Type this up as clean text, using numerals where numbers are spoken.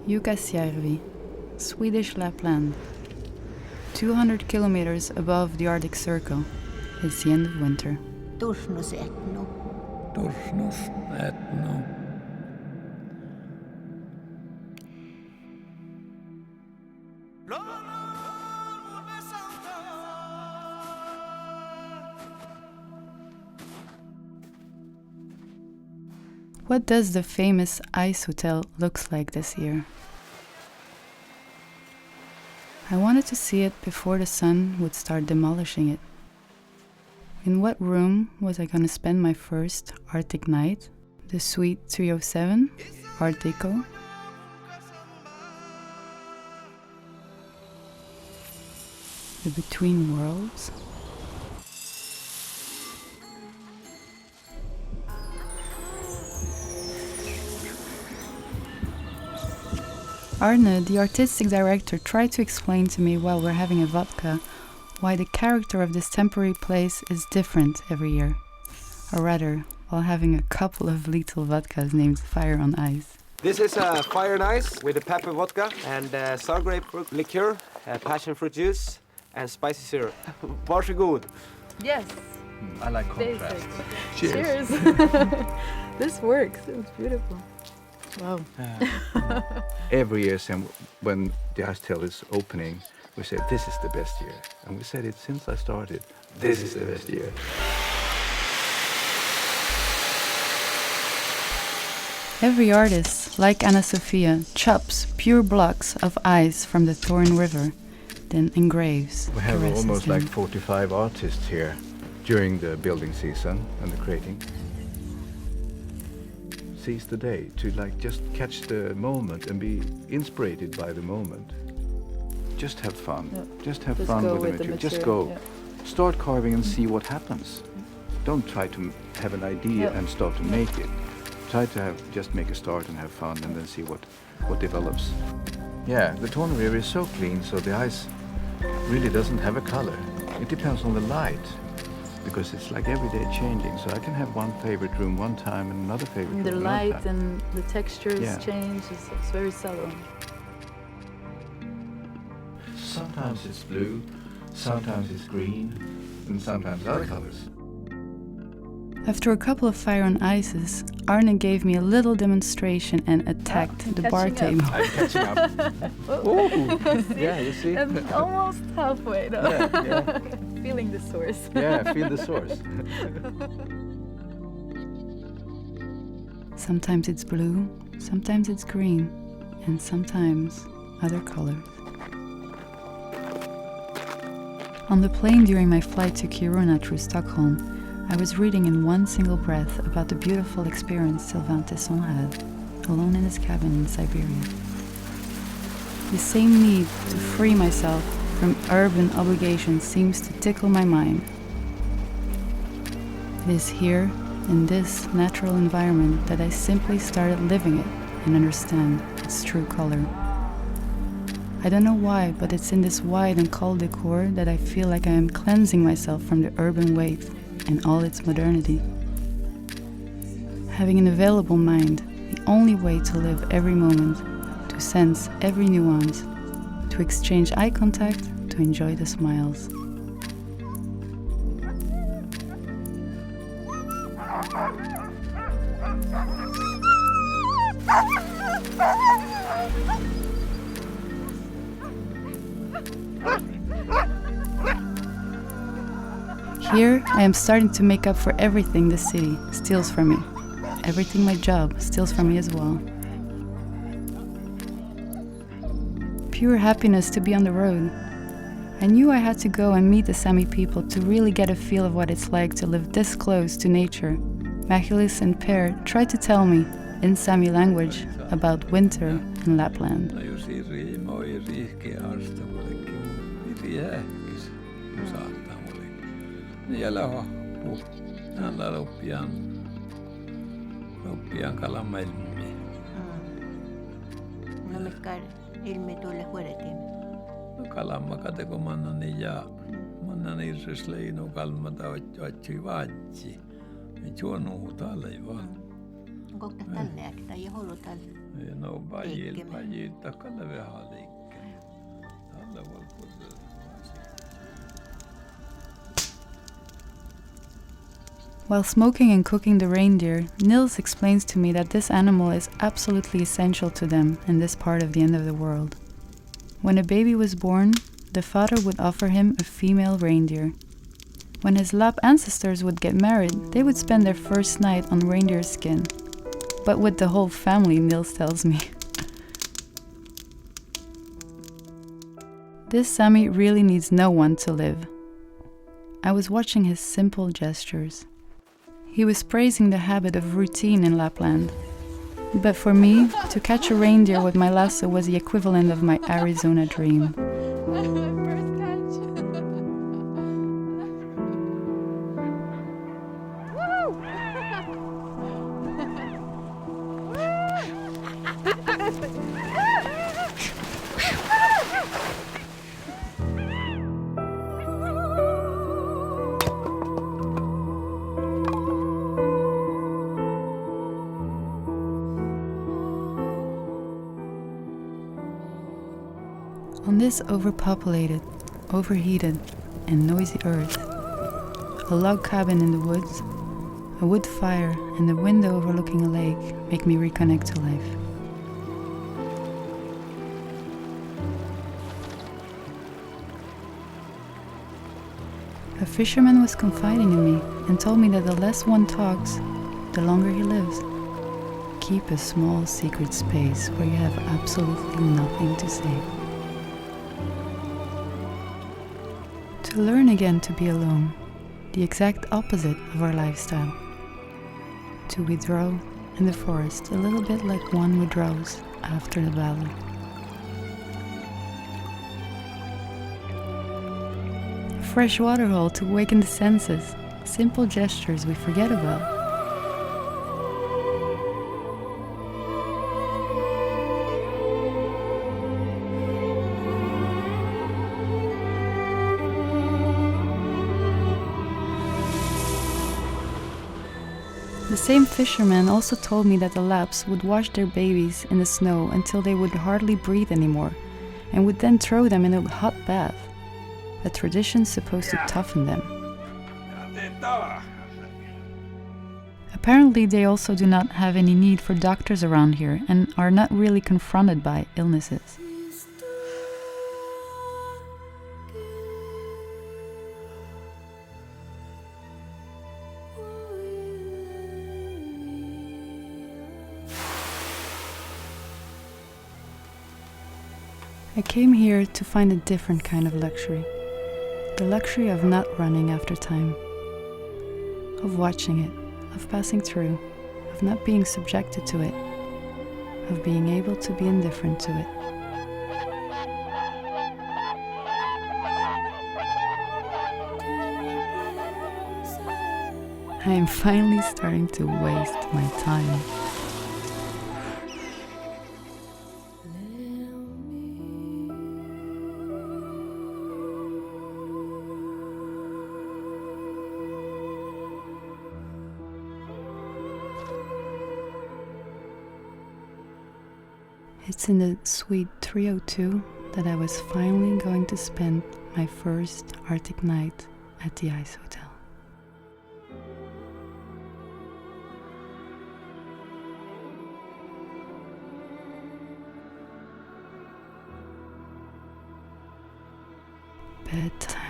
Jukkasjärvi, Swedish Lapland. 200 kilometers above the Arctic Circle. It's the end of winter. Tursnusetnu. What does the famous ice hotel looks like this year? I wanted to see it before the sun would start demolishing it. In what room was I going to spend my first Arctic night? The Suite 307, Art Deco? The Between Worlds? Arne, the artistic director, tried to explain to me while we're having a vodka why the character of this temporary place is different every year. Or rather, while having a couple of little vodkas named Fire on Ice. This is Fire on Ice with a pepper vodka and sour grapefruit liqueur, passion fruit juice and spicy syrup. Varsågod. Yes. I like contrast. Cheers. This works. It's beautiful. Wow. Every year when the Ice Hotel is opening, we say, this is the best year. And we said it since I started. This is the best year. Every artist, like Anna Sofia, chops pure blocks of ice from the Thorn River, then engraves. We have almost like 45 artists here during the building season and the creating. Seize the day to just catch the moment and be inspired by the moment. Just have fun. Yeah. Just have fun with the material. Just go. Yeah. Start carving and see what happens. Don't try to have an idea and start to make it. Try to just make a start and have fun and then see what develops. Yeah, the Thorn River is so clean, so the ice really doesn't have a color. It depends on the light, because it's like every day changing. So I can have one favorite room one time and another favorite room the another light time. and the textures change. It's very subtle. Sometimes it's blue, sometimes it's green, and sometimes other colors. After a couple of Fire on Ices, Arne gave me a little demonstration and attacked the bar table. I'm catching up. Oh, yeah, you see? I'm almost halfway though. Yeah. Feeling the source. Yeah, feel the source. Sometimes it's blue, sometimes it's green, and sometimes other colors. On the plane during my flight to Kiruna through Stockholm, I was reading in one single breath about the beautiful experience Sylvain Tesson had, alone in his cabin in Siberia. The same need to free myself from urban obligations seems to tickle my mind. It is here, in this natural environment, that I simply started living it and understand its true color. I don't know why, but it's in this wide and cold decor that I feel like I am cleansing myself from the urban weight and all its modernity. Having an available mind, the only way to live every moment, to sense every nuance, to exchange eye contact, to enjoy the smiles. Here, I am starting to make up for everything the city steals from me. Everything my job steals from me as well. Pure happiness to be on the road. I knew I had to go and meet the Sami people to really get a feel of what it's like to live this close to nature. Maculis and Per tried to tell me, in Sami language, about winter in Lapland. Siellä hahpuu. Näillä loppiaan kalamelmi. No mitkä ilmi tuolle huoletiin? Kalamma kateko mannani ja mannan irrisleinu kalmata otsi vaatsi. Me juonu talle vaan. Onko tälle tai joholu tälle? No, Liikkeemme. pajilta kalle vähän liikkeen. Alla voi puhua. While smoking and cooking the reindeer, Nils explains to me that this animal is absolutely essential to them in this part of the end of the world. When a baby was born, the father would offer him a female reindeer. When his Lapp ancestors would get married, they would spend their first night on reindeer skin. But with the whole family, Nils tells me. This Sami really needs no one to live. I was watching his simple gestures. He was praising the habit of routine in Lapland. But for me, to catch a reindeer with my lasso was the equivalent of my Arizona dream. First catch. On this overpopulated, overheated, and noisy earth, a log cabin in the woods, a wood fire, and a window overlooking a lake make me reconnect to life. A fisherman was confiding in me and told me that the less one talks, the longer he lives. Keep a small secret space where you have absolutely nothing to say. To learn again to be alone, the exact opposite of our lifestyle. To withdraw in the forest a little bit like one withdraws after the battle. A fresh waterhole to awaken the senses, simple gestures we forget about. The same fisherman also told me that the Lapps would wash their babies in the snow until they would hardly breathe anymore, and would then throw them in a hot bath, a tradition supposed to toughen them. Apparently they also do not have any need for doctors around here and are not really confronted by illnesses. I came here to find a different kind of luxury. The luxury of not running after time, of watching it, of passing through, of not being subjected to it, of being able to be indifferent to it. I am finally starting to waste my time. It's in the Suite 302 that I was finally going to spend my first Arctic night at the Ice Hotel. Bedtime.